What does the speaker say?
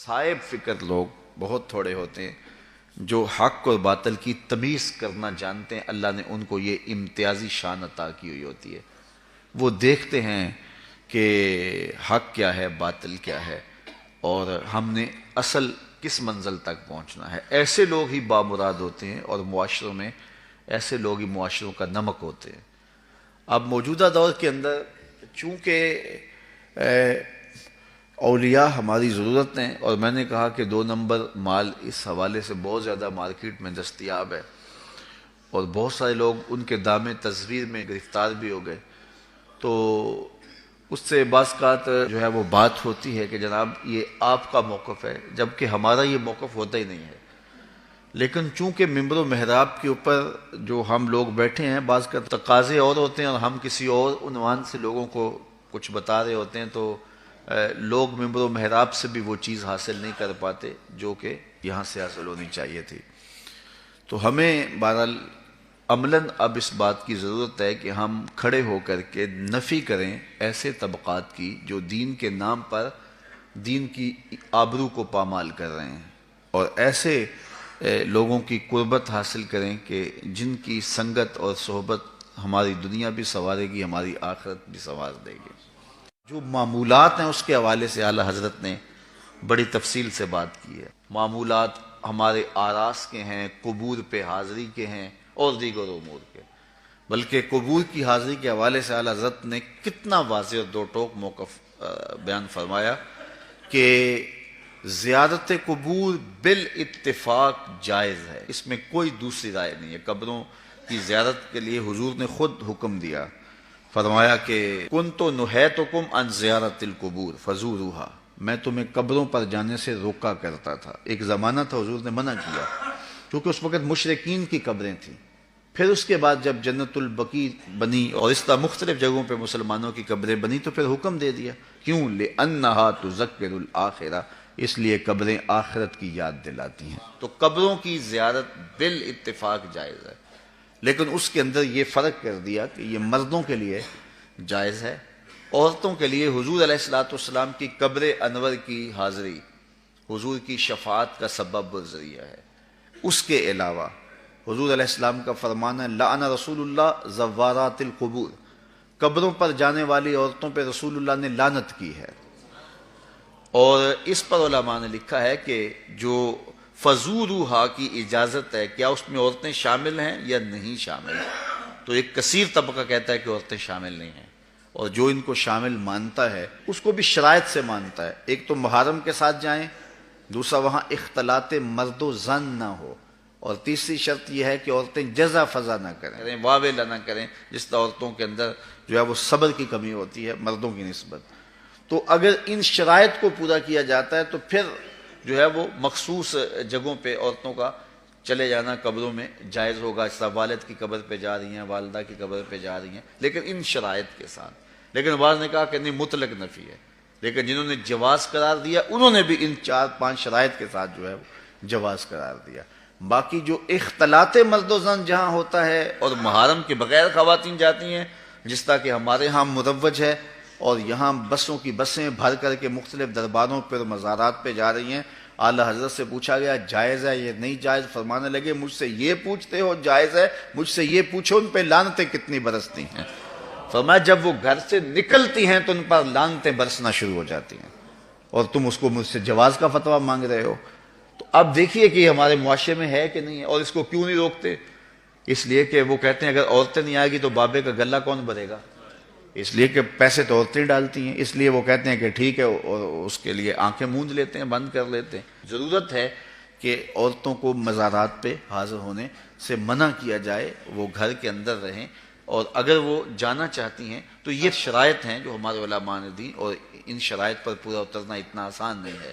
صاحب فکر لوگ بہت تھوڑے ہوتے ہیں جو حق اور باطل کی تمیز کرنا جانتے ہیں. اللہ نے ان کو یہ امتیازی شان عطا کی ہوئی ہوتی ہے. وہ دیکھتے ہیں کہ حق کیا ہے باطل کیا ہے اور ہم نے اصل کس منزل تک پہنچنا ہے. ایسے لوگ ہی بامراد ہوتے ہیں اور معاشروں میں ایسے لوگ ہی معاشروں کا نمک ہوتے ہیں. اب موجودہ دور کے اندر چونکہ اولیاء ہماری ضرورت ہیں اور میں نے کہا کہ 2 نمبر مال اس حوالے سے بہت زیادہ مارکیٹ میں دستیاب ہے اور بہت سارے لوگ ان کے دام تزویر میں گرفتار بھی ہو گئے. تو اس سے بعض اوقات جو ہے وہ بات ہوتی ہے کہ جناب یہ آپ کا موقف ہے جبکہ ہمارا یہ موقف ہوتا ہی نہیں ہے. لیکن چونکہ ممبر و محراب کے اوپر جو ہم لوگ بیٹھے ہیں بعض کا تقاضے اور ہوتے ہیں اور ہم کسی اور عنوان سے لوگوں کو کچھ بتا رہے ہوتے ہیں تو لوگ ممبر و محراب سے بھی وہ چیز حاصل نہیں کر پاتے جو کہ یہاں سے حاصل ہونی چاہیے تھی. تو ہمیں بہرحال عملاً اب اس بات کی ضرورت ہے کہ ہم کھڑے ہو کر کے نفی کریں ایسے طبقات کی جو دین کے نام پر دین کی آبرو کو پامال کر رہے ہیں اور ایسے لوگوں کی قربت حاصل کریں کہ جن کی سنگت اور صحبت ہماری دنیا بھی سنوارے گی ہماری آخرت بھی سنوار دے گی. جو معمولات ہیں اس کے حوالے سے اعلیٰ حضرت نے بڑی تفصیل سے بات کی ہے. معمولات ہمارے آراس کے ہیں, قبور پہ حاضری کے ہیں اور دیگر امور کے. بلکہ قبور کی حاضری کے حوالے سے اعلیٰ حضرت نے کتنا واضح اور دو ٹوک موقف بیان فرمایا کہ زیارت قبور بالاتفاق جائز ہے, اس میں کوئی دوسری رائے نہیں ہے. قبروں کی زیارت کے لیے حضور نے خود حکم دیا, فرمایا کہ کنت نہیتکم عن زیارت القبور فزوروها, میں تمہیں قبروں پر جانے سے روکا کرتا تھا. ایک زمانہ تھا حضور نے منع کیا کیونکہ اس وقت مشرکین کی قبریں تھیں. پھر اس کے بعد جب جنت البقیع بنی اور اس طرح مختلف جگہوں پہ مسلمانوں کی قبریں بنی تو پھر حکم دے دیا. کیوں؟ لأنها تذکر الآخرہ, اس لیے قبریں آخرت کی یاد دلاتی ہیں. تو قبروں کی زیارت بالاتفاق جائز ہے, لیکن اس کے اندر یہ فرق کر دیا کہ یہ مردوں کے لیے جائز ہے. عورتوں کے لیے حضور علیہ الصلوۃ والسلام کی قبر انور کی حاضری حضور کی شفاعت کا سبب و ذریعہ ہے. اس کے علاوہ حضور علیہ السلام کا فرمان ہے لعن رسول اللہ زوارات القبور, قبروں پر جانے والی عورتوں پہ رسول اللہ نے لعنت کی ہے. اور اس پر علماء نے لکھا ہے کہ جو فزوروہا کی اجازت ہے, کیا اس میں عورتیں شامل ہیں یا نہیں شامل ہیں؟ تو ایک کثیر طبقہ کہتا ہے کہ عورتیں شامل نہیں ہیں, اور جو ان کو شامل مانتا ہے اس کو بھی شرائط سے مانتا ہے. ایک تو محرم کے ساتھ جائیں, دوسرا وہاں اختلاط مرد و زن نہ ہو, اور تیسری شرط یہ ہے کہ عورتیں جزا فضا نہ کریں, واویلا نہ کریں, جس طرح عورتوں کے اندر جو ہے وہ صبر کی کمی ہوتی ہے مردوں کی نسبت. تو اگر ان شرائط کو پورا کیا جاتا ہے تو پھر جو ہے وہ مخصوص جگہوں پہ عورتوں کا چلے جانا قبروں میں جائز ہوگا. اس طرح والد کی قبر پہ جا رہی ہیں, والدہ کی قبر پہ جا رہی ہیں, لیکن ان شرائط کے ساتھ. لیکن بعض نے کہا کہ نہیں مطلق نفی ہے, لیکن جنہوں نے جواز قرار دیا انہوں نے بھی ان 4-5 شرائط کے ساتھ جو ہے وہ جواز قرار دیا. باقی جو اختلاط مرد و زن جہاں ہوتا ہے اور محرم کے بغیر خواتین جاتی ہیں, جس طرح کہ ہمارے ہاں مروج ہے اور یہاں بسوں کی بسیں بھر کر کے مختلف درباروں پر مزارات پہ جا رہی ہیں, اعلیٰ حضرت سے پوچھا گیا جائز ہے یہ نہیں جائز, فرمانے لگے مجھ سے یہ پوچھتے ہو جائز ہے, مجھ سے یہ پوچھو ان پہ لعنتیں کتنی برستی ہیں. فرمایا جب وہ گھر سے نکلتی ہیں تو ان پر لعنتیں برسنا شروع ہو جاتی ہیں, اور تم اس کو مجھ سے جواز کا فتویٰ مانگ رہے ہو. تو اب دیکھیے کہ یہ ہمارے معاشرے میں ہے کہ نہیں ہے, اور اس کو کیوں نہیں روکتے؟ اس لیے کہ وہ کہتے ہیں اگر عورتیں نہیں آئے گی تو بابے کا گلہ کون بھرے گا, اس لیے کہ پیسے تو عورتیں ڈالتی ہیں, اس لیے وہ کہتے ہیں کہ ٹھیک ہے, اور اس کے لیے آنکھیں موند لیتے ہیں, بند کر لیتے ہیں. ضرورت ہے کہ عورتوں کو مزارات پہ حاضر ہونے سے منع کیا جائے, وہ گھر کے اندر رہیں, اور اگر وہ جانا چاہتی ہیں تو یہ شرائط ہیں جو ہمارے علماء نے دی, اور ان شرائط پر پورا اترنا اتنا آسان نہیں ہے.